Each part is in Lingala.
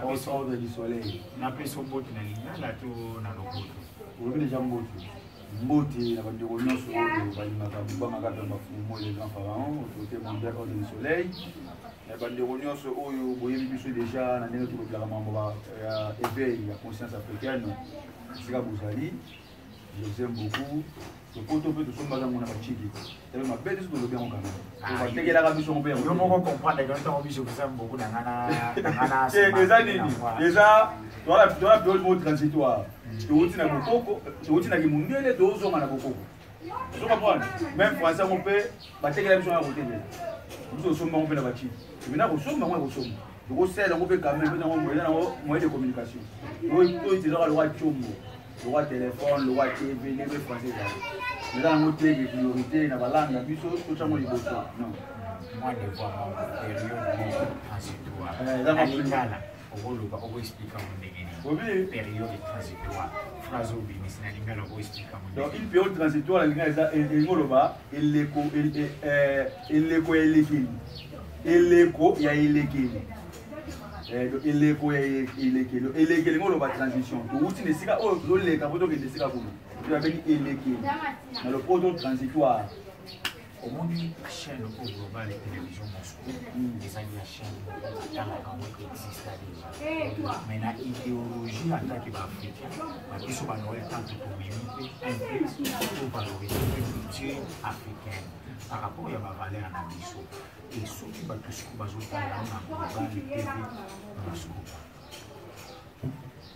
ordre du soleil. Na peso mboti na lingala to na lopoto. Vous déjà mboti. Mboti na bandeko nyonso oyo balingaka bubangaka mpe bafumo les grands pharaons côté mondial ordre du soleil. Na bandeko nyonso oyo boyebi biso déjà na ndenge tokobelaka mambo ya éveil ya conscience africaine. Sika bozali. Je vous aime beaucoup. Le poteau peut tout somber dans mon abachiki. C'est ma bête de l'obéir en caméra. On va dégager la ramission au père. Je comprends que quand on je vous aime beaucoup dans Nana. C'est déjà, dans la période mot transitoire. Tu routines à Bokoko, tu routines à Gimundiel et deux hommes à Bokoko. Tu comprends? Même français, on peut dégager la mission à côté. Nous sommes en fait la bachiki. Maintenant, nous sommes en fait le recel, on peut quand même dans un moyen de communication. Nous utilisons le roi Tchombo. Le roi téléphone, le roi TV, les français. Mais dans notre priorité, dans la langue, la vie, tout ça, moi, il faut ça. Non. Moi, je vois mon période transitoire. La lingala, on va expliquer mon dégaine. Période transitoire. Phrase au bini, c'est la lingala, on va expliquer mon dégaine. Donc, une période transitoire, la lingala, elle est là-bas, elle est l'écho, il y a l'écho. Eleko la transition. Tu sika oh le kapoto que sika kuno. Tu as dit eleke. Dans le proto transitoire. Au monde la chaîne globale de télévision Moscou, les amis la chaîne dans la grande existe déjà. Mais la idéologie en tant qu'Africain, ils sont valorisés tant que pour valoriser la culture africaine par rapport à la valeur en Abisso. Et ceux qui battent ce qu'on va dans la TV Moscou.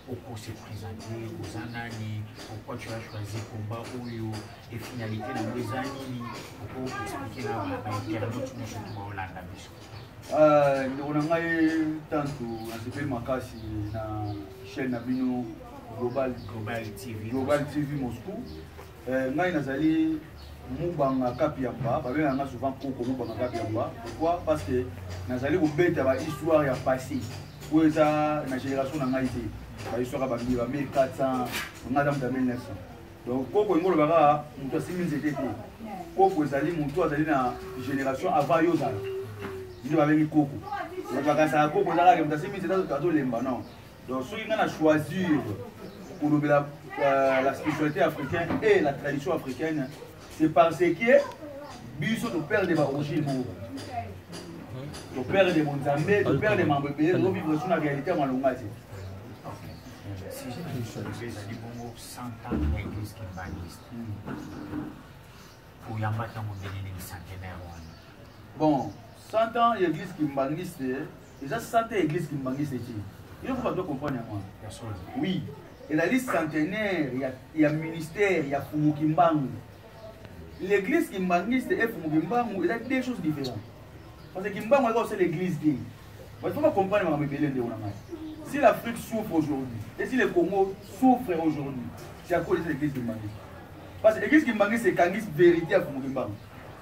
Pourquoi se présenter aux années, pourquoi tu as choisi combat Oyo et finalité dans les années, pourquoi expliquer la internaute surtout en Hollande Abisso. Nous avons tant on s'appelle Makasi na chaîne Nabino Global TV Moscou. Ngai nazali Mubanga Kapiamba, parce que nous souvent Koko Mubanga Kapiamba. Pourquoi? Parce que nous allons vous mettre à l'histoire et à passer. Pour ça, la génération n'a été. L'histoire a été 1400, on a 1900. Donc, Koko et Mubanga, nous avons 6000 étés. Koko et Zali, nous avons une génération avant Yozal. Nous avons Koko. Donc, quand ça a Koko, nous avons 6000 étés. Non. Donc, ceux qui ont choisi pour la spiritualité africaine et la tradition africaine, c'est parce que Biso de père de Barochine, de père de Monzambé, de père de Mambépé, nous vivons sur la réalité à Malongati. Si j'ai une chose, c'est bon 100 ans de l'église qui baniste. Pour y en battre mon bénédicte centenaire. Bon, 100 ans l'église qui baniste, déjà 100 ans l'église qui baniste. Il faut pas tout comprendre. Oui, et la liste centenaire, il y a ministère, il y a Fumukimbangu. L'église Kimbangiste et Fumukimbangu, il y a deux choses différentes. Parce que Kimbangu, c'est l'église qui. Il ne faut pas comprendre ma bébé de Onamai. Si l'Afrique souffre aujourd'hui, et si le Congo souffre aujourd'hui, c'est à cause de l'église Kimbangiste. Parce que l'église Kimbangiste, c'est Kangis vérité à Fumukimbangu.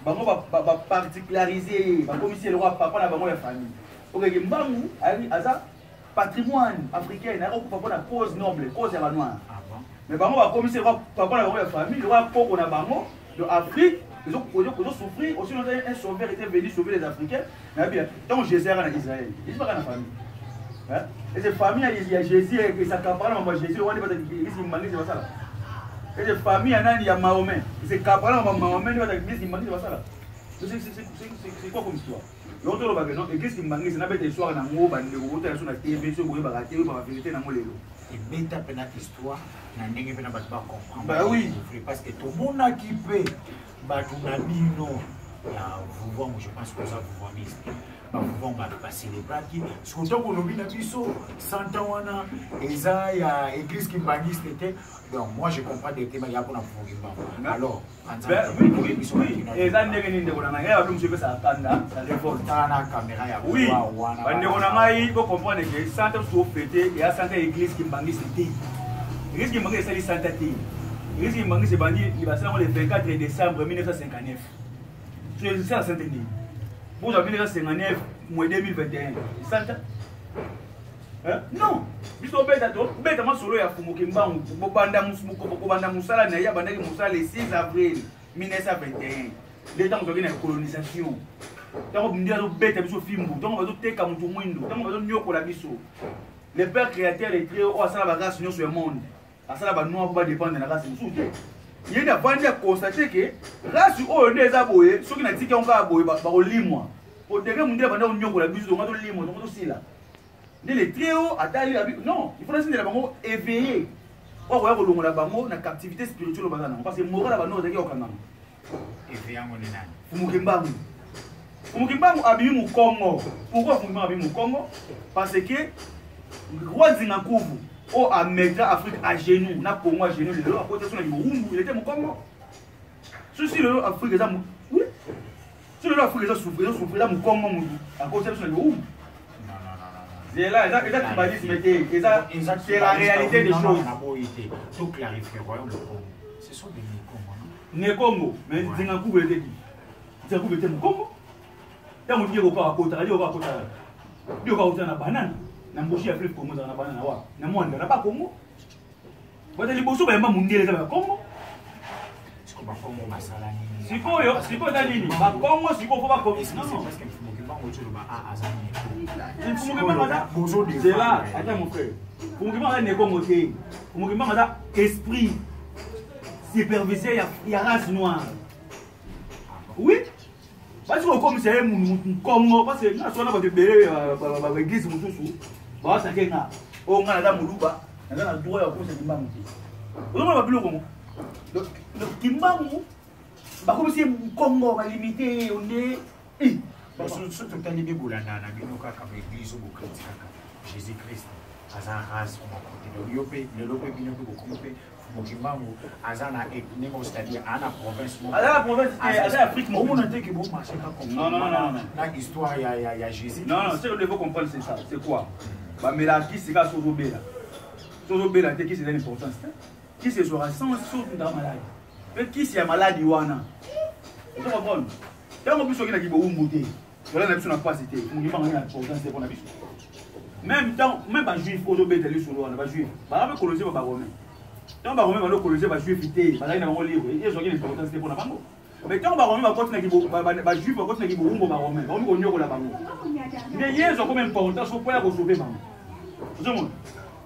Bango va particulariser, va commisser le roi papa dans la famille. Pour que Kimbangu a ça patrimoine africain, il y a une cause noble, cause à la noire. Mais bango va commisser le roi papa dans la famille, le roi Poko na bango. De Afrique, ils ont souffert. Aussi, un sauveur était venu sauver les Africains. Donc, Jésus est en Israël. Il n'est pas dans la famille. Et ces familles, il y a Jésus et sa campagne, Jésus, on est pas dans ça. Et ces familles, il y a Mahomet. Et ces campagnes, Mahomet, il va dans ça. C'est quoi comme histoire? L'autre, l'église qui m'a dit, c'est une histoire dans le monde, sur la TV, sur la vérité dans le monde. Et bête à peine histoire, n'a n'est pas comprendre. Bah oui. Parce que tout le monde a kiffé. Bah tout le monde vous voyez, je pense que ça vous voyez. Vous voyez, on va célébrer. Surtout qu'on a vu la biseau, 100 ans, et ça, il y a l'église qui m'a dit c'était. Donc moi je comprends des thèmes, il y a pour la fourrure. Alors, oui, et ça n'est rien de bon. Il y a un peu ça attend, ça révolte. Oui, il faut comprendre que 100 ans sont fêtés, il y a 100 ans l'église qui m'a dit c'était. L'église qui m'a dit c'est 100 ans. L'église qui m'a dit c'est bandit, il va se rendre le 24 décembre 1959. C'est ça, Saint-Denis. Pour 1959, moins 2021. 100 ans. Non, biso beta masolo ya Fumukimbangu banda musala na ya bandaki musala le 6 avril 1921. L'état de la colonisation. Tant que nous avons bêta biso fimbu, tant que nous teka mutu mwindu, tant que nous nyokola biso. le père créateur les très haut, ça la race sur le monde. Ça la noir va dépendre de la race. Il y a des gens qui constaté que race au nez à boyer, ceux qui n'ont dit qu'on va boyer, au limo. Pour des gens qui ont dit qu'on a besoin de limo, donc aussi là. Les très hauts, non, il faut laisser les banques éveillés. On va voir la banque, la captivité spirituelle au bazar. Parce que mourir la banque, c'est au Canada. Éveillé en Monénan. Fumukimbangu. Fumukimbangu habille mon Congo. Pourquoi Fumukimbangu habille mon Congo? Parce que roi Zingakuvu au Améga Afrique à genoux, na Congo à genoux, le à côté sur le Murumbu, il était mon Congo. Ceci le Afrique est à oui. Sur le Afrique est à souffrir là mon Congo à côté sur le Murumbu. C'est là, c'est la réalité des choses. Tout clarifier, voyons le Congo. Ce sont des Congo, mais Zingakuvu était qui? Zingakuvu était mon Congo. Il y a un peu de côté, il y a un peu de banane. Na mboshi ya flip Congo za na banana wa. Na mwanda na ba Congo. Bata liboso ba yamba mundele za ba Congo. Siko ba Congo masala nini? Siko ta nini? Ba Congo siko fo ba Congo. Non, parce que Fumukimbangu tu ba a azani. Fumukimbangu za bozo de. C'est là, attends mon frère. Fumukimbangu ne Congo te. Fumukimbangu za esprit supervisé ya race noire. Oui. Parce que comme c'est un Congo, parce que nous sommes dans le église mususu, bah ça fait nga, on a la muluba, on a la droit à cause de Kimbangu. On a pas plus Congo. Donc Kimbangu, bah comme c'est Congo, va limiter, on est. Surtout quand les boulana, na binoka comme église ou chrétien, Jésus-Christ, azan race comme côté de l'Europe, l'Europe binoka beaucoup peu. Fumukimbangu azana ethnique, c'est-à-dire à la province. À la province, à l'Afrique, on a dit que bon marché comme non. La histoire, il y a Jésus. Non, ce que vous devez comprendre, c'est ça. C'est quoi? Bah, mais là, qui c'est qu'à Sozobela? Sozobela, qui c'est l'importance? Qui c'est sur un sens, surtout dans la maladie? Mais qui c'est la maladie? Vous comprenez? Quand on peut se dire qu'il y a un bouteille, là, on n'a pas cité. On dit qu'il y a l'importance, c'est pour la vie. Même temps, même pas juif, Sozobela, sur l'eau, on n'a pas juif. Bah, on va coloniser, on va romain. Quand on va romain, on va coloniser, on va juif, il va y avoir un livre. Il y a l'importance, c'est pour la banque. Mais quand on va romain, on va continuer à juif, on va continuer à romain, on va romain. On va continuer à la banque. Mais il y a une importance au point de sauver maman. Vous avez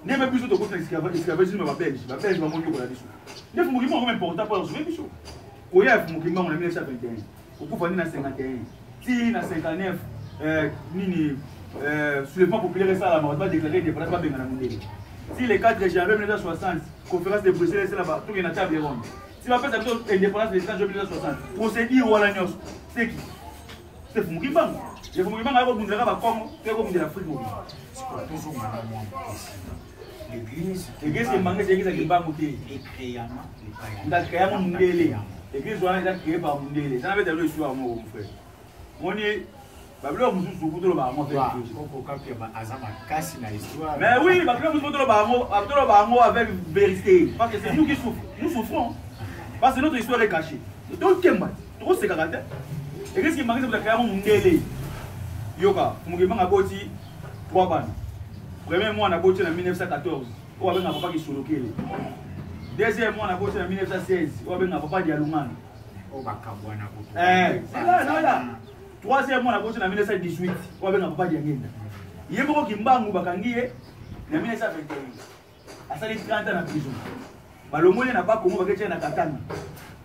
ne même plus de côté l'esclavagisme va belge va monter pour la mission. Ne faut vraiment important pour sauver mission. Au y a faut en 1921. Au coup en 51. Si en 59 nini soulèvement populaire ça la mort va déclarer des pas bien la mondiale. Si les 4 janvier 1960 conférence de Bruxelles c'est là-bas tout est na table ronde. Si va faire cette indépendance des 4 janvier 1960 procédure ou la nyos c'est qui? C'est Fumukimbangu. Je vous demande à vous de la Congo, c'est comme de l'Afrique. L'église est manquée, c'est l'église qui va monter. Et créamment, il a créé un Mundele. L'église est créée par Mundele. Ça n'avait pas de l'histoire, mon frère. On est. Babylone, vous souffrez de l'Obama. Mais oui, Babylone, vous souffrez de l'Obama avec vérité. Parce que c'est nous qui souffrons. Nous souffrons. Parce que notre histoire est cachée. Donc, trop c'est caractère. L'église qui manquait, c'est créé un Mundele. Yoka, Fumukimbangu a bâti 3 bandes. Premier mois, on a bâti en 1914. On a un papa qui est soloqué. Deuxième mois, on a bâti en 1916. On a un papa qui est Alumane. C'est là. Troisième mois, on a bâti en 1918. On a un papa qui est Ngenda. Il y a beaucoup qui Kimbangu Bakangi en 1921. À ça, il y a 30 ans en prison. Le moyen n'a pas comment on va gagner en Katanga.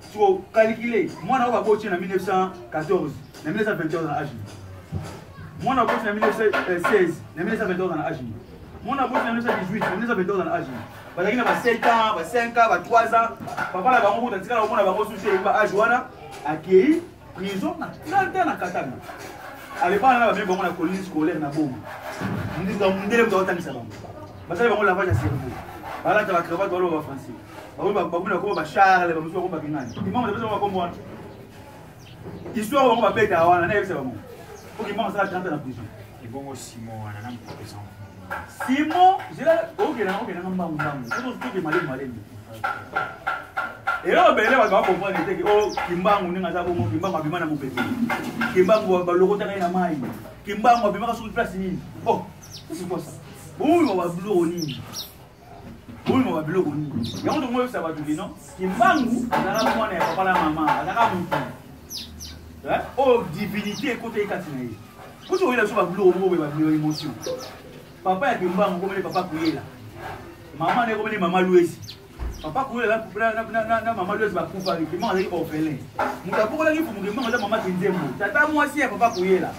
Si vous calculez, moi, on a bâti en 1914. En 1921 dans l'âge. Moi, on a bossé en 1916, en 1922 dans l'âge. Moi, on a bossé en 1918, en 1922 dans l'âge. Il y a 7 ans, 5 ans, 3 ans. Papa, la banque, on a bossé sur l'âge, accueilli, prison, 30 ans à Katanga. À l'époque, on a même la colonie scolaire. On dit que on est dans le salon. Parce que on a lavage à cerveau. Voilà, tu vas cravate, tu vas français. On va comme Charles, on va comme Bagnan. Ils m'ont dit que moi. Histoire, on va payer à Wana, c'est vraiment. Pour qu'il mange ça, 30 ans en prison. Et bon, Simon, on a un professeur. Simon, j'ai là, ok, c'est tout ce qui est malin. Et là, ben là, on va comprendre que oh, Kimbangu n'est pas bon, Kimbangu a bien mon bébé. Kimbangu va le retourner dans la maille. Kimbangu a bien sur place. Oh, c'est quoi ça? Oui, on va blondir. Oui, on va blondir. Et on demande ça va tout non? Kimbangu, on a la maman, on a la maman, on a la maman. Oh, divinité, côté Katinaï. Vous voyez la chose à blondir, on va blondir émotion. papa ya Kimbangu comme papa Kuyela. Maman est comme maman Louisi. Papa Kuyela na maman Louisi va kufa Kimbangu est orphelin. Muta pour la qui pour Kimbangu na maman Kinzembo. Tata moi si papa Kuyela.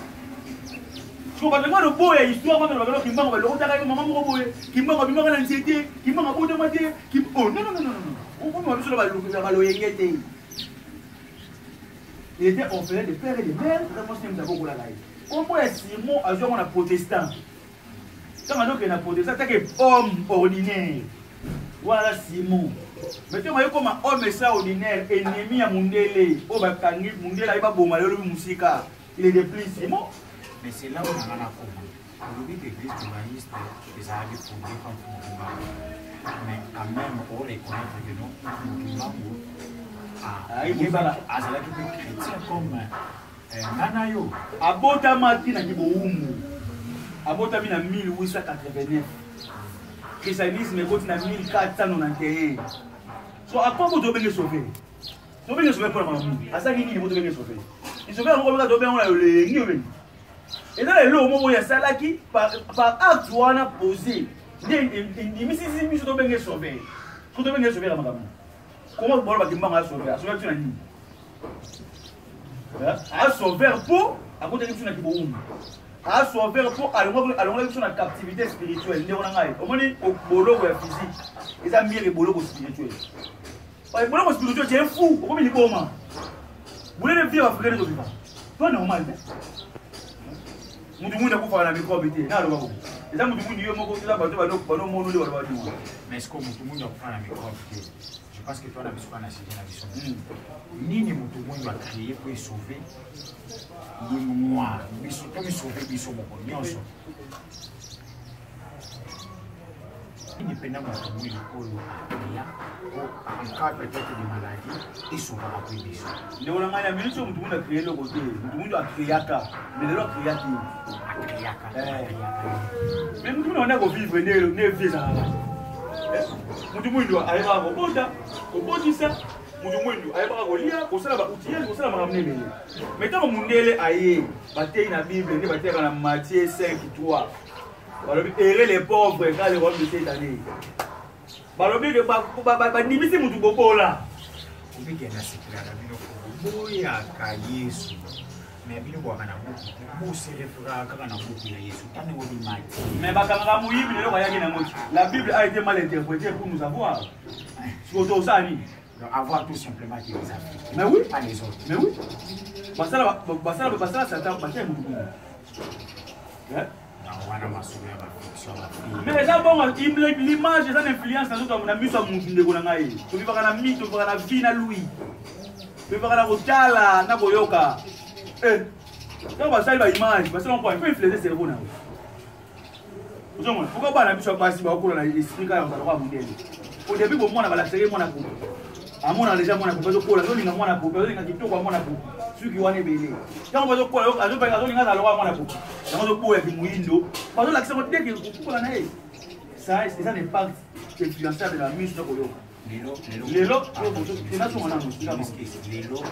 Je pas vraiment le beau histoire quand on va Kimbangu va le retard maman mo boye. Kimbangu bimaka na nzete, Kimbangu bote mate, oh non. On va sur la loyengete. Il était orphelin de père et de mère, vraiment c'est nous avons la live. Comment est Simon a joué un protestant? Quand on a un protestant, c'est un homme ordinaire. Voilà Simon. Mais tu vois comme un homme ça ordinaire, ennemi à Mundele, au Bakangi, Mundele il va bombarder le Moussika. Il est de plus Simon. Mais c'est là où on a la commande. Aujourd'hui, l'église humaniste, les Arabes fondés comme Foucault. Mais quand même, on reconnaît que non, chrétien comme Nanayo. Abotamati na Kiboumu. Abotami na 1889. Christianisme est na 1491. So à quoi vous devez sauver? Vous devez sauver pour la maman. À ça qui vous devez sauver. Ils sauver encore le domaine on a le et dans les lots où il y a ça là qui par acte on a posé. Des missions missions devez sauver. Vous devez sauver la maman. Comment vous voulez que je sauver? À sauver tu n'as ni. À sauver pour à côté de tu n'as qui bon. À sauver pour allons sur la captivité spirituelle. Ne on a au moins au bolo physique. Ils ont mis le bolo spirituel. Le bolo spirituel c'est fou. Comment il est comment? Vous voulez vivre avec les autres? Pas normal. Mutu mundu akufa na microbe te na loba ko eza mutu mundu yo moko tila bato bano monu le wala bano mais est-ce que mutu mundu akufa na microbe te je pense que toi na biso na sidi na biso nini mutu mundu a créé pour sauver ye moi biso to sauver biso moko nyonso nini pena mutu mundu oyo ya en cas peut-être de maladie et sauver la biso ne wala ngaya minute mutu mundu a créé le côté mutu mundu a créé aka mais le créatif mais mutu mundu on a ko vivre ne vie ça mutu mundu aiba ko bota ko botisa mutu mundu aiba ko lia ko sala ba outiller ko sala makamne mais tant mundele aye batei na bible ne batei na Matthieu 5:3 balobi errer les pauvres car le royaume de cette année balobi que ba nimisi mutu bobola obike na sikira bino boya ka Yesu mais bino bwa kana buku célébrer kaka na buku ya Yesu tane wodi mati mais bakanga muyibi lelo bayaki na ngoti la Bible a été mal interprétée pour nous avoir surtout ça ni avoir tout simplement qui les Africains mais oui pas les autres mais oui basala Satan batia mutu mais déjà bon l'image c'est une influence dans notre ami ça mutu ndeko na ngai to vivaka na mito to vivaka na vie na lui to vivaka na kotala na koyoka donc basali ba image parce qu'on peut influencer cerveau na vous comprenez pourquoi bana biso basi ba okola na esprit ka ba kwa mundele au début bon mona bala sere mona ko amona déjà mona ko bazo kola zolinga mona ko bazo linga kitoko mona ko suki wane bele quand bazo kola azo ba zolinga na lowa mona ko bazo kola ki muindo bazo la kisema teke kola na yeye ça c'est ça l'impact influençable de la musique ko yo lelo tunacho mwana musika lelo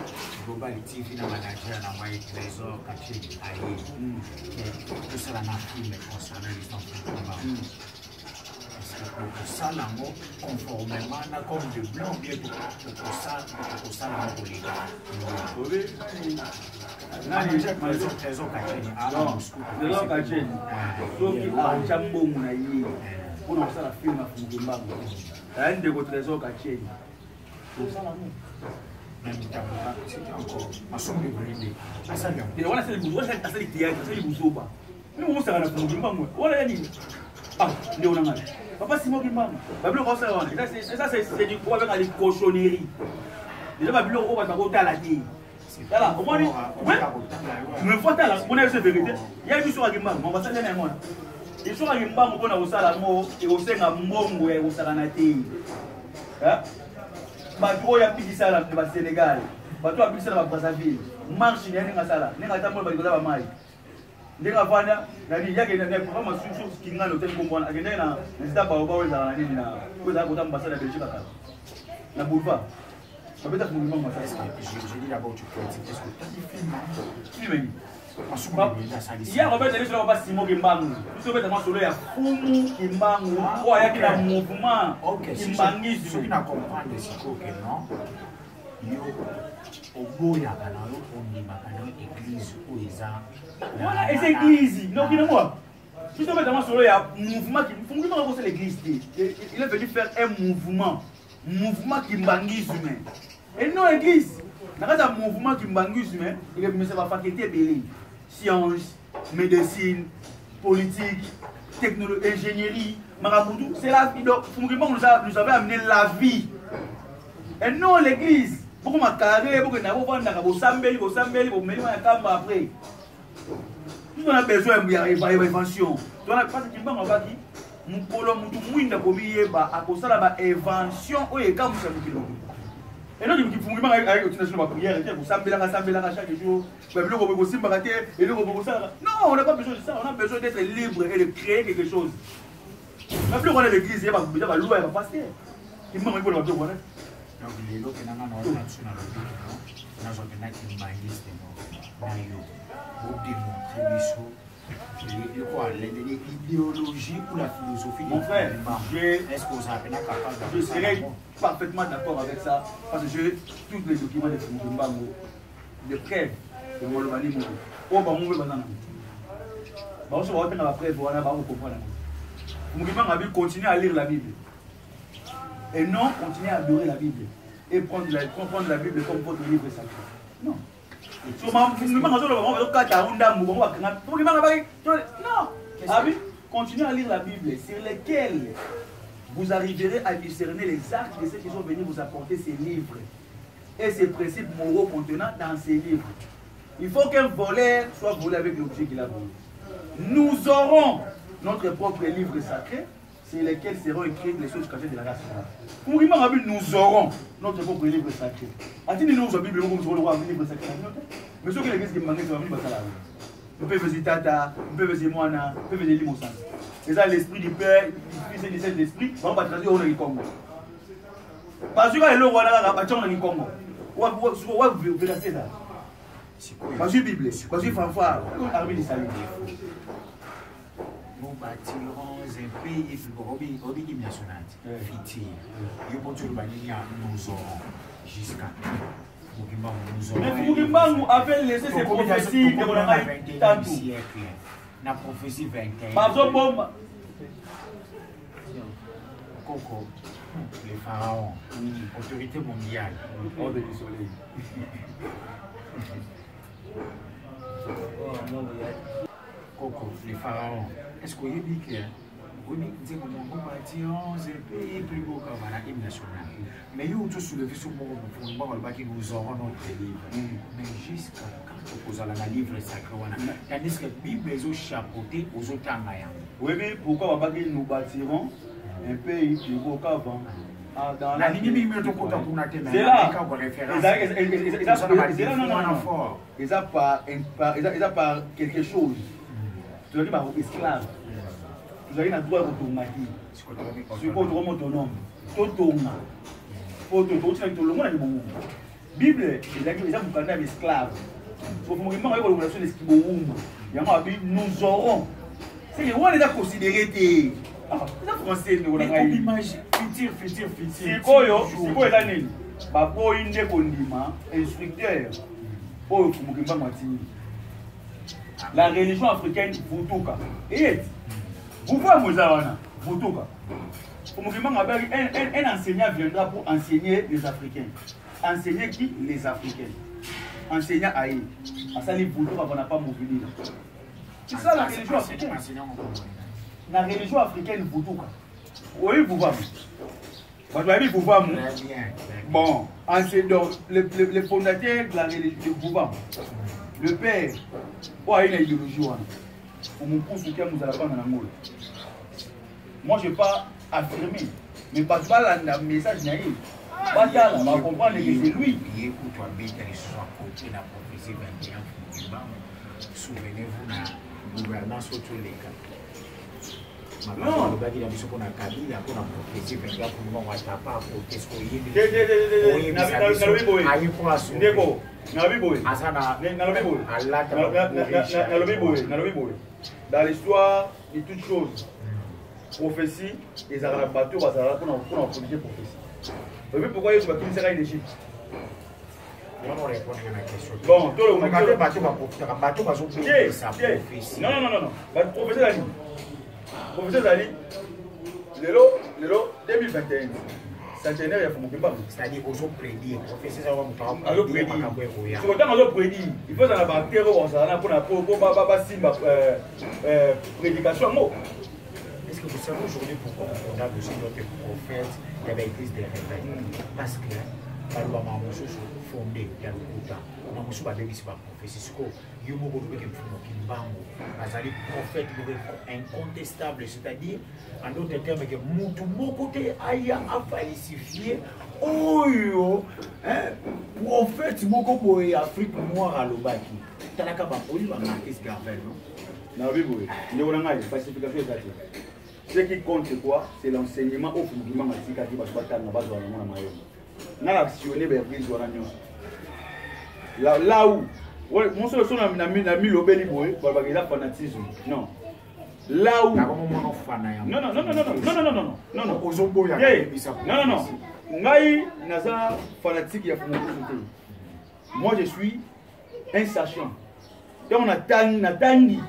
global TV na manager na mai trésor caché aye tout ça na film concernant l'histoire pour ça l'amour conformément na comme de blanc bien pour ça l'amour pour les gars nani trésor caché trésor caché donc il a chambongo na yeye pour ça la film na Fungimba un de votre trésor caché pour ça l'amour même c'est encore ma somme de brûler ça bien et voilà c'est le boulot c'est le théâtre c'est le boulot pas nous on s'en a Fungimba voilà yani ah ndio unangana papa Simon Kimbangu babilo ko ça c'est du quoi avec les cochonneries déjà babilo ko ba ko tala ti tala au moins mais faut tala on a cette vérité il y a une histoire Kimbangu on va ça na mona histoire Kimbangu bona usala mo e osenga mbongo ya usala na ti bato ya pidisa la ba Sénégal bato ya pidisa la ba Brazzaville marche ni nga sala ninga tambo ba dikola ba mai ndinga fanya nani yake na kama susu kingano tena kumbona agenda na nzita ba obawe za nini na kuza kuta ambassadeur de Belgique na boulevard ça peut être mouvement moi ça je dis d'abord tu peux est-ce que tu as dit film Hier, Robert, je ne pas Simon Kimbangu. Je vais te solo ya Fumu Kimbangu. Oh, il y a qui a mouvement. Kimbangi. Ce qui n'a compris de ce que non. Au bout, il y a une église où ils ont. Voilà, et c'est l'église. Non, qui ne moi. Justement, solo ya mouvement qui. Fumu c'est l'église. Il est venu faire un mouvement. Mouvement Kimbangisme. Et non, l'église. Dans un mouvement Kimbangisme, il est venu faire la faculté de sciences, médecine, politique, technologie, ingénierie, maraboutou, c'est la vie. Donc, nous avait amené la vie. Et non l'église. Beaucoup de carré, beaucoup de sambeli, après. Nous avons besoin d'évasion. Nous avons besoin d'évasion. Nous avons besoin d'évasion. Et non, il faut que avec la prière, chaque jour. Non, on n'a pas besoin de ça. On a besoin d'être libre et de créer quelque chose. La plus grande église, il y a la loi, il va passer. Il m'a dit que donc les lots qui n'ont pas de national, l'idéologie ou la philosophie. Mon frère, je serais parfaitement d'accord avec ça parce que j'ai tous les documents de Moumbambo, de preuves de Molomani Mou. Oh, bah, on veut banana. Bah, on se voit dans la preuve, on va comprendre. Moumbambo a continuer à lire la Bible et non continuer à adorer la Bible et prendre la Bible comme votre livre sacré. Non. Non. Continuez à lire la Bible sur lesquels vous arriverez à discerner les actes de ceux qui sont venus vous apporter ces livres et ces principes moraux contenant dans ces livres. Il faut qu'un voleur soit volé avec l'objet qu'il a volé. Nous aurons notre propre livre sacré sur lesquels seront écrites les choses cachées de la race noire. Nous aurons notre propre livre sacré. A-t-il nous Bible un livre sacré? Mais ce que l'église qui manque, c'est un livre sacré. On peut faire Tata, on peut faire Moana, on peut faire Limousin. C'est ça l'esprit du Père, du Fils et du Saint-Esprit, on va traduire au Congo. Parce que le roi là, on va au Congo. On va verser ça. Parce que Bible, parce que fanfare, armée du salut. Nous bâtirons un pays qui national. Fiti. Nous aurons jusqu'à. Mais Foukimbangu avait laissé ses prophéties de la prophétie 21. Coco, les pharaons, autorité mondiale. Ordre du soleil. Coco, les pharaons. Est-ce que vous dit que vous dites que nous bâtirons un pays plus beau que l'hymne national? Mais nous tous soulever ce mot pour nous nous aurons notre livre. Mais jusqu'à quand vous avez un livre sacré, tandis que la Bible est chapeautée aux autres Amaya. Oui, mais pourquoi nous bâtirons un pays plus beau qu'avant? La ligne de c'est là. Ils n'ont pas quelque chose. Tu as dit esclave. Tu as dit droit de retourner. Tu peux être autonome. Bible, esclave. Nous aurons. C'est on les a considérés. Français, nous avons imaginer. Futur. C'est quoi, instructeur. La religion africaine, Voutouka. Et vous voyez Mozawana, Voutouka. Un enseignant viendra pour enseigner les Africains. Enseigner qui? Les Africains. Enseignant Aïe. À ça, les Voutouka, on n'a pas mobilisé. C'est ça la religion africaine. La religion africaine, Voutouka. Oui, vous voyez. Vous voyez, vous voyez. Bon, donc, le fondateur de la religion, vous voyez. Le père, il a une idéologie. On me pousse que nous allons prendre dans moi, je ne vais pas affirmer. Mais parce que le message n'est pas là. On va comprendre que c'est lui. Souvenez-vous de la gouvernance autour des cas. Non. Le bagage de pour la cabine, pour la prophétie, pour la pour moi, t'as pas pour qu'est-ce qu'on y dans l'histoire de toutes choses, prophétie, les arabes bateaux, pour la prophétie. Vous voyez pourquoi Yesu va tout faire en Égypte? Bon, tout le monde non. Professeur Zali, Lelo 2021. Centenaire, il y a Fumukimba. C'est-à-dire qu'ils ont prédit. Professeur, il faut que la bactérie prédication. Est-ce que vous savez aujourd'hui pourquoi on condamne aussi notre prophète qui avait écrit des réveils? Parce que balwa mamusu fondé ya lokuta mamusu babebisi ba prophétie ko yo moko lobeke mfumo kimbango azali prophète incontestable, c'est-à-dire en d'autres termes que mutu moko te aya a falsifier oyo prophète moko boye Afrique noire alobaki talaka ba poli ba Marcus Garvey non na bibo ni ona ngai falsification ezati. Ce qui compte c'est quoi? C'est l'enseignement au fondement matika qui va se battre na base na mona mayo. N'a actionné l'église là où mon seul son a mis l'obéli boy pour le fanatisme. Non. Là où non. Ngai naza fanatique ya fanatique. Moi je suis un sachant. Donc on a tangi.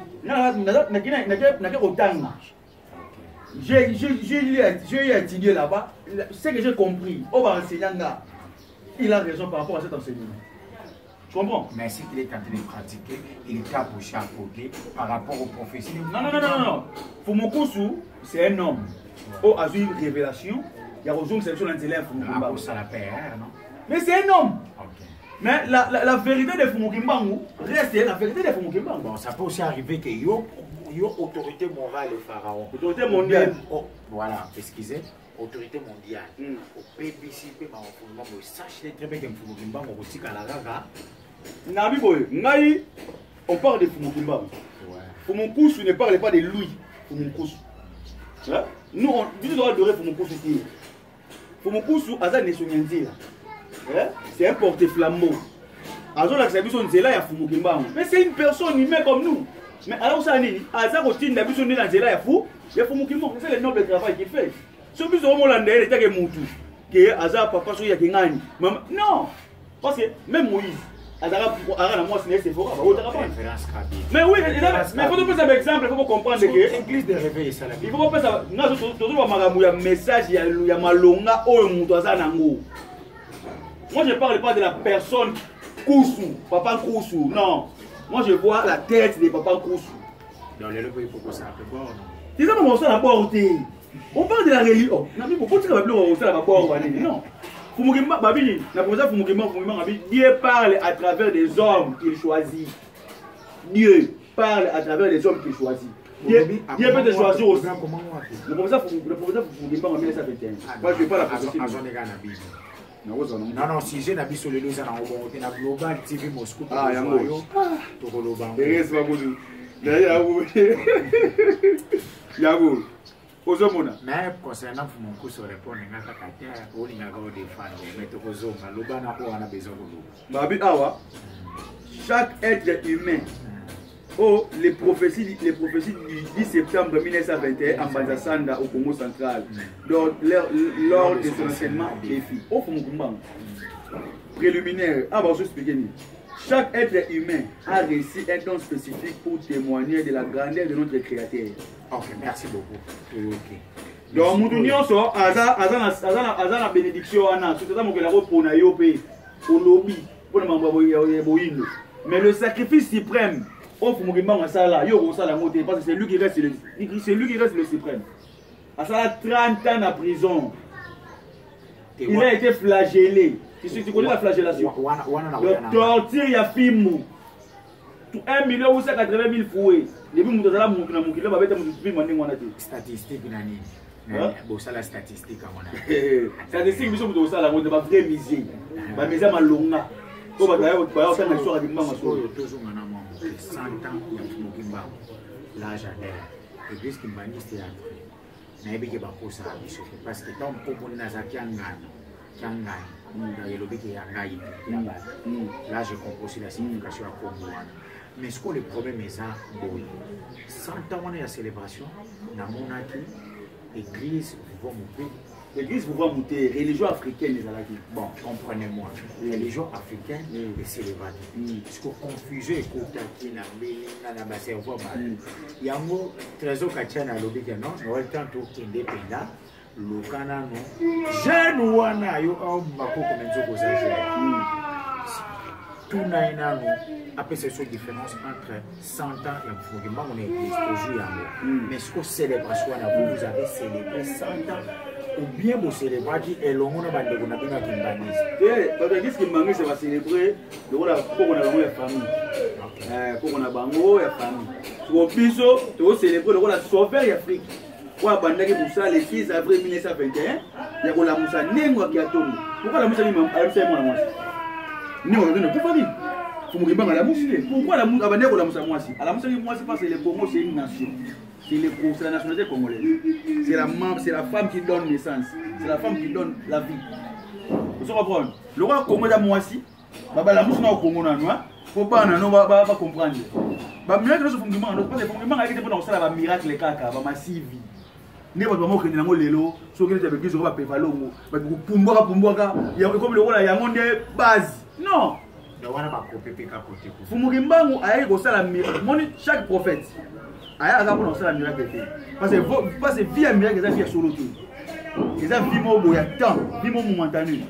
J'ai étudié là-bas. Ce que j'ai compris, on va enseigner là. Il a raison par rapport à cet enseignement. Tu comprends? Mais si il est en train de pratiquer, il est caboché à côté par rapport aux prophéties. Non. Fumokusu, c'est un homme. Oh, a eu une révélation. Il y a raison que c'est sur l'intellect. Mais c'est un homme. Mais la vérité de Fumukimbangu reste la vérité de Fumukimbangu. Bon, ça peut aussi arriver que yo autorité morale et pharaon. Autorité mondiale. Voilà, excusez. Autorité mondiale. Au PBC, sache très bien que Fumukimbangu aussi à la raga. Nabi boy, ngai, on parle de Fumukimbangu. Fumukusu ne parle pas de lui. Fumukusu. Nous, on doit adorer Fumukusu. Fumukusu, Azan ne sonyenzi. C'est un porte-flambeau. Mais c'est une personne humaine comme nous. Mais alors ça n'est pas ça c'est le noble travail qu'il fait. Ce que nous avons non, parce que même Moïse, mais oui, mais il faut prendre un exemple, il faut comprendre que l'église de réveil, il faut pas ça. Nous avons message, il y a malonga, moi je ne parle pas de la personne Koussou, Papa Koussou, non. Moi je vois la tête de Papa Koussou. Dans les locaux, il faut que ça aborde. C'est ça qu'on va aborder. On parle de la religion. Non. Fumukimba, Babili, la prophète Fumukimba, Dieu parle à travers des hommes qu'il choisit. Dieu parle à travers des hommes qu'il choisit. Dieu peut te choisir aussi. Le prophète Fumukimba en 1921. Moi je ne vais pas la prophétie. Non, si j'ai un habit sur le dos, on a global TV Moscou. Ah, il y a mais concernant mon coup sur répondre, chaque être humain, oh, les prophéties du 10 septembre 1921 en Banzasanda au Congo central, lors de son enseignement des filles. Au préliminaire, chaque être humain a reçu un don spécifique pour témoigner de la grandeur de notre Créateur. Ok, merci beaucoup. Okay. Donc, nous avons la bénédiction, mais le sacrifice suprême, parce que c'est lui qui reste le suprême. À ça, 30 ans en prison. Il a été flagellé. Tu connais la flagellation? Le torture, il y a film. 1 880 000 fouets. Statistique, bon, ça la statistique à mon avis. Statistique, mais c'est ça la vraie misère. La misère malonga. Comme l'âge à l'air. L'église qui m'a dit, c'est nayebi ke bakosa biso parce que tant pour na za kiangana na yelobi ke yangai là je comprends aussi la signification à Congo. Mais ce que le problème est ça, bon, 100 ans on est à célébration, na monaki, église vous monter. L'église vous voit monter, religion africaine les alaki. Bon, comprenez-moi, religion africaine et célébration. Parce que confusion et contacté na ba cerveau ba. Yango trésor kachana lobi ke non, no temps to indépendant, lokana no. Jeune wana yo au makoko menzo kozaje. Tout n'a pas après cette différence entre 100 ans et Mfungimba, on est exposé à nous. Mais ce que célébration, vous avez célébré 100 ans, ou bien vous célébrez et l'on a bandé qu'on a bien à Kimbanise. Qu'est-ce qui manque, c'est va célébrer le rôle pour qu'on a la famille. Pour qu'on a bango et famille. Pour piso, tu vas célébrer le rôle de sauveur et Afrique. Pour abandonner pour ça le 6 avril 1921, il y a la moussa n'engwa qui a tombé. Pourquoi la moussa n'est pas moi? Nous on ne peut pas dire. Pourquoi la mousse abandonne la mousse à moi? À la mousse moi c'est parce que le Congo c'est une nation. C'est la nationalité congolaise. C'est la femme qui donne naissance. C'est la femme qui donne la vie. Vous comprenez? Le roi Congo da Moisi, la mousse na au Congo na noa. Faut pas non va comprendre. Ba miracle no fungima no parce que fungima a été pour ça la miracle kaka ba massive. Ne ba ba mo kende ngo lelo so kende te biso ba pevalongo ba pumbwaka ya comme le roi ya monde base. Non. Fumugimbangu aye ko sala miracle. Chaque prophète aye aga pour sala miracle. Parce que vie miracle ça vie solo tout. Les vie mo boya temps, vie mo momentané.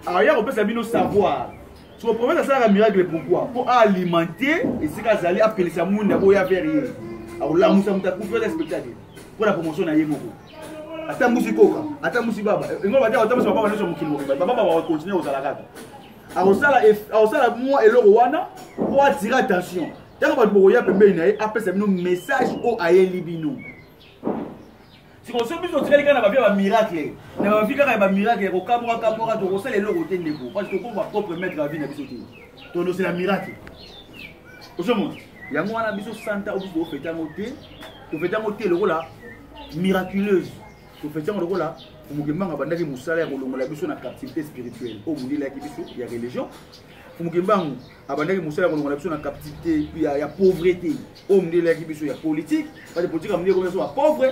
Alors il y a on peut savoir savoir. Sur le prophète ça la miracle pourquoi? Pour alimenter et c'est quand aller appeler ça monde boya verrier. Alors là musa muta pour faire le spectacle. Pour la promotion na yemoko. Ata musikoka, ata musibaba. Ngo ba dia ata musibaba na so mukilo. Baba va continuer aux alakata. Aosala moi et le Rwanda pour attirer attention. Tant que vous voyez après un message au Aélibino. Si on se met sur le canal, il y a un miracle. Il y a un miracle. Au Cameroun, tu sais les lots de Négo. Parce que pour ma propre mettre la vie dans le bisoté. Donc c'est un miracle. Au second, il y a un biso Santa au biso fait un côté. Tu fais un côté le rôle là miraculeuse. Tu fais un rôle là. Pour que manga bandaki musala ya kolongola biso na captivité spirituelle au mundi la biso ya religion pour que manga abandaki musala ya kolongola biso na captivité ya pauvreté au mundi la biso ya politique parce que politique amuni comme ça pauvre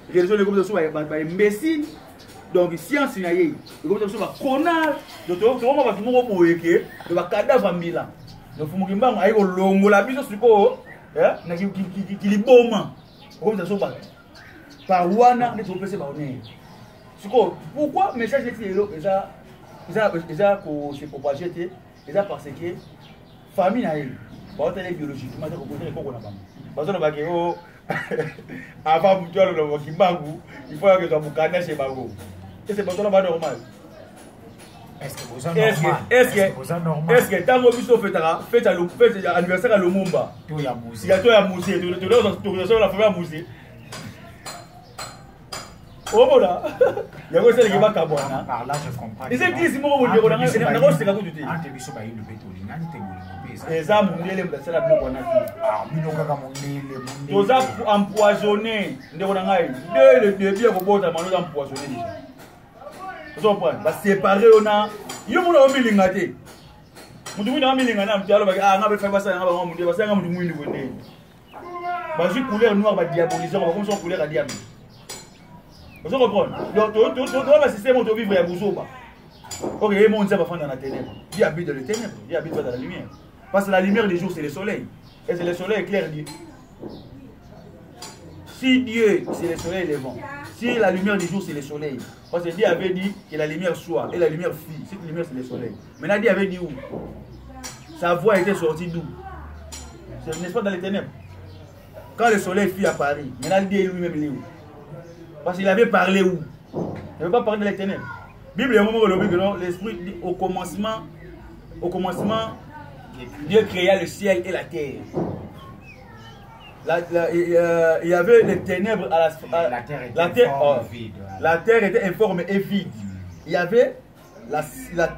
religion comme ça ba imbécile donc science na yé comme ça ba connard donc to ba tout mo boyeke de ba cadavre mila donc pour que manga ayi kolongola biso siko na ki liboma comme ça ba par wana ne to pese ba oné. Pourquoi le message est là? C'est propagé, c'est parce que la famille a eu des biologiques. Je vais vous dire avant de il faut que tu aies chez Bago. C'est pas normal. Est-ce que vous avez normal? Est-ce que tant que vous faites l'anniversaire à Lumumba, il y a Moussé, tu as la famille à Moussé. Oh là, il y a aussi les gars qui ont par là je comprends. Et c'est qui si moi on dit on a c'est la côté du ante biso ba yulu beto lingani te ngolipeza. Les âmes mundiales c'est la bloc on a ah minonga ka mondele tous empoisonné ndeko na ngai dès le début ko bota mano empoisonné déjà. Vous comprenez? Ba séparer on a yo mona o milinga te. Mutu mwina milinga na mtialo ba ah ngabe fa basa ngaba mundu basa ngaba mundu mwindi wende. Ba ji couleur noire ba diaboliser ba comme son couleur à diable. Vous comprenez? Donc, le système où vivre à Bouzoba. Ok, les gens va faire dans la ténèbre. Il habite dans les ténèbres, il habite dans la lumière. Parce que la lumière du jour, c'est le soleil. Et c'est le soleil clair. Si Dieu, c'est le soleil levant. Si la lumière du jour, c'est le soleil. Parce que Dieu avait dit que la lumière soit et la lumière fut. Cette lumière, c'est le soleil. Maintenant, Dieu avait dit où? Sa voix était sortie d'où? N'est-ce pas dans les ténèbres? Quand le soleil fut à Paris, maintenant Dieu lui-même il est où? Parce qu'il avait parlé où? Il n'avait pas parlé de les ténèbres. La Bible, il y a un moment où l'esprit dit au commencement, Dieu créa le ciel et la terre. Il y avait les ténèbres à la terre était informe et vide. La terre était informe et vide. Il y avait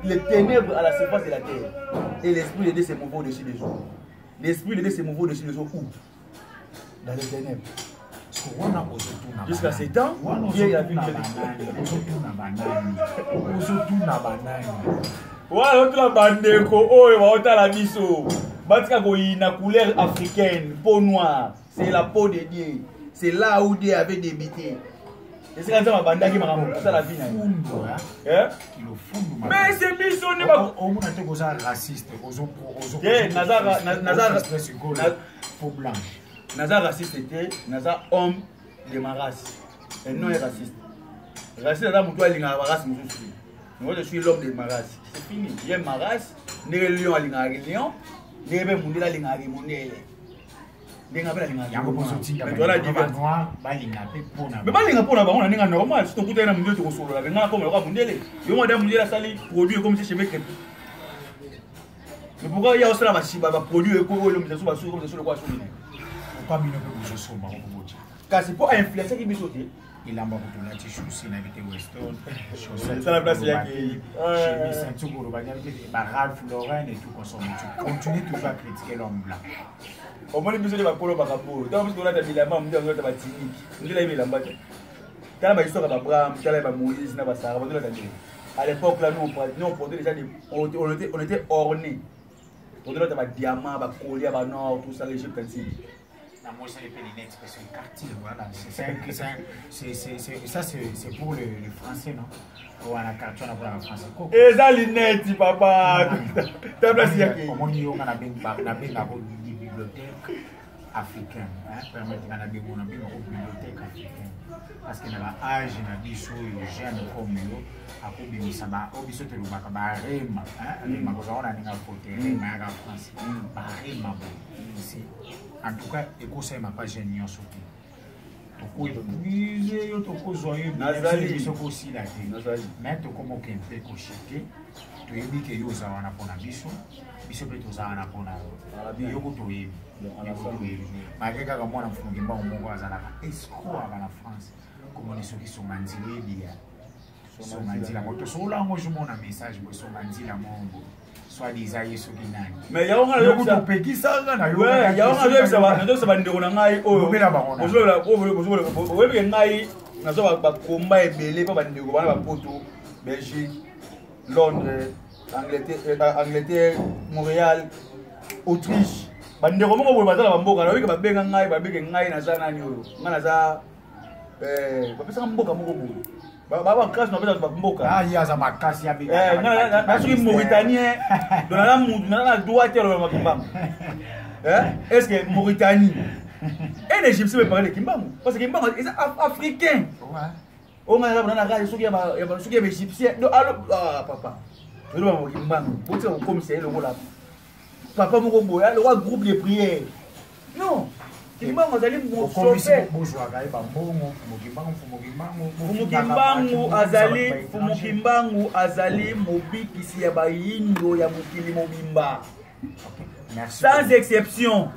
les ténèbres à la surface de la terre. Et l'esprit de Dieu s'est mouvé au-dessus des eaux. L'esprit de Dieu s'est mouvé au-dessus des eaux où? Dans les ténèbres. Ce qu'on a aujourd'hui, jusqu'à 7 ans. Ouais, la bandeko, oh, la biso. Batika na couleur africaine, peau noire. C'est la peau de Dieu. C'est là où Dieu avait débuté. Et c'est quand ça ma banda qui m'a raconté ça la vie. Mais c'est biso ne pas. On a été raciste. Nazar raciste était Nazar homme de ma race. Et non raciste. Raciste Nazar mutu alinga race mususu. Moi je suis l'homme de ma race. C'est fini. J'aime ma race. Ne lion alinga lion. Ne be mundela alinga mundele. Nenga bela alinga. Yango posoti. Mais toi la diva noir balinga pe pona. Mais balinga pona ba on ninga normal. Si to kuta na mundele to solo la benga comme le mundele. Yo madame mundele sali produit comme si chez mec. Mais pourquoi il y a aussi la bachiba ba produit ko le mundele so ba so comme ça le quoi so ni. Pas mino pe bozo so ba ko boji. Car c'est pour influencer qui bisoté. Il a beaucoup de nature aussi na vite Weston. C'est la place yaki. Chez Saint-Togo ba Ralph Lauren et tout consomme. Continue toujours à critiquer l'homme blanc. Au moins, les gens qui ont bakabo. Tant que tu as mis la main, tu as mis la main. Tu as mis la main. Tu as mis l'histoire d'Abraham, tu as mis Moïse, tu as mis Sarah. À l'époque, là, nous, on portait déjà des. On était ornés. On était des diamants, des colliers, des nord, tout ça, l'Égypte ainsi. Moi, c'est une expression quartier, voilà. Ça, c'est pour le français, non? Ou à la carte, on a pour le français. Et ça, l'inette, papa. Tu as placé ici. Comment dire, on a bien bibliothèque africaine. Permettez à la bibliothèque africaine. Parce que dans l'âge, il y a des choses, les jeunes comme nous, à cause de ça, au biso te lubaka ba rema, rema ko zaona ninga côté rema ya France. Ba rema ici. En tout cas, écoutez ma page nyonso ki. Toko épuisé, yo toko zoyo, nazali biso ko si la te. Mais to komo kempe ko cheke. To yebi ke yo za wana pona biso. Biso pe to za wana pona yo. Yo ko to yebi. Malgré que moi on fait un bon escroc à la France comme on est ceux qui sont mandilés bien sont mandilés la moto sur là moi je mon message moi sont mandilés la monde soit des aïeux ceux qui n'ont mais ya on a le ça peki ça na yo ouais ya on a le ça va ça va ndeko na ngai oh bela ba ona bo be ngai na zo ba komba ebele pa ba ndeko bana ba poto Belgique Londres Angleterre Montréal Autriche bandeko moko boye bazala bamboka na wiki babenga ngai babeke ngai naza nani oyo ngai naza bapesaka mboka moko boye bakasi na beza bamboka yaza makasi ya nasoki mauritanien donala mutu naza na droit te aloba makimbangu est ce que Mauritanie un égyptien peut parler de kimbangu parce que kimbangu est africain on a na radio soki ya égyptien donc allo papa je dois mo kimbangu bote comme c'est le là papa moko boya le groupe de prière non kimbangu azali Kimbangu azali mobikisi ya bayindo ya mokili mobimba sans exception.